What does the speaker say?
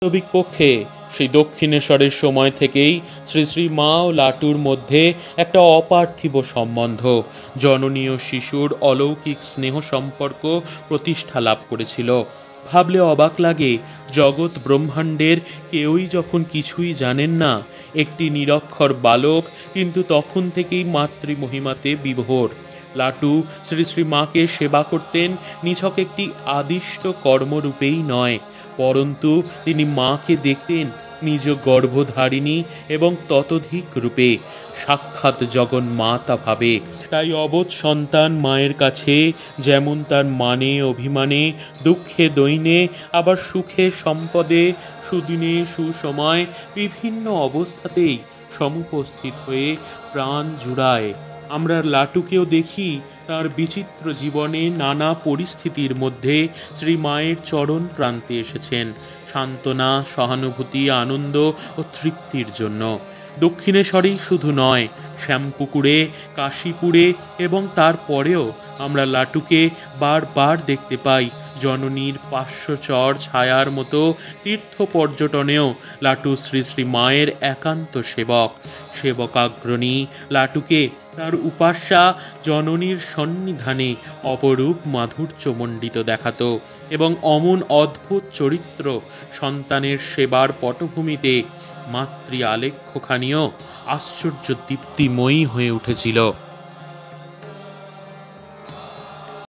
বাস্তবিক পক্ষে সেই দক্ষিণেশ্বরের সময় থেকেই শ্রী শ্রী মা ও লাটুর মধ্যে একটা অপার্থিব সম্বন্ধ, জননী ও শিশুর অলৌকিক স্নেহ সম্পর্ক প্রতিষ্ঠা লাভ করেছিল। ভাবলে অবাক লাগে, জগৎ ব্রহ্মাণ্ডের কেউই যখন কিছুই জানেন না, একটি নিরক্ষর বালক কিন্তু তখন থেকেই মাতৃমহিমাতে বিভোর। লাটু শ্রী শ্রী মাকে সেবা করতেন নিছক একটি আদিষ্ট কর্মরূপেই নয়, পরন্তু তিনি মাকে দেখতেন নিজ গর্ভধারিণী এবং ততোধিক রূপে, সাক্ষাৎ জগন্মাতা ভাবে। তাই অবোধ সন্তান মায়ের কাছে যেমন তার মানে অভিমানে, দুঃখে দৈন্যে, আবার সুখে সম্পদে, সুদিনে সুসময় বিভিন্ন অবস্থাতেই সমুপস্থিত হয়ে প্রাণ জুড়ায়। আমরা লাটুকেও দেখি তার বিচিত্র জীবনে নানা পরিস্থিতির মধ্যে শ্রী মায়ের চরণ প্রান্তে এসেছেন সান্ত্বনা, সহানুভূতি, আনন্দ ও তৃপ্তির জন্য। দক্ষিণেশ্বরেই শুধু নয়, শ্যামপুকুরে, কাশীপুরে এবং তারপরেও আমরা লাটুকে বারবার দেখতে পাই। জননীর পার্শ্বচর ছায়ার মতো তীর্থ পর্যটনেও লাটু শ্রী শ্রী মায়ের একান্ত সেবক। সেবকাগ্রণী লাটুকে তার উপাস্যা জননীর সন্নিধানে অপরূপ মাধুর্যমণ্ডিত দেখাত এবং অমন অদ্ভুত চরিত্র সন্তানের সেবার পটভূমিতে মাতৃ আলেখ্যখানিও আশ্চর্য দীপ্তিময়ী হয়ে উঠেছিল।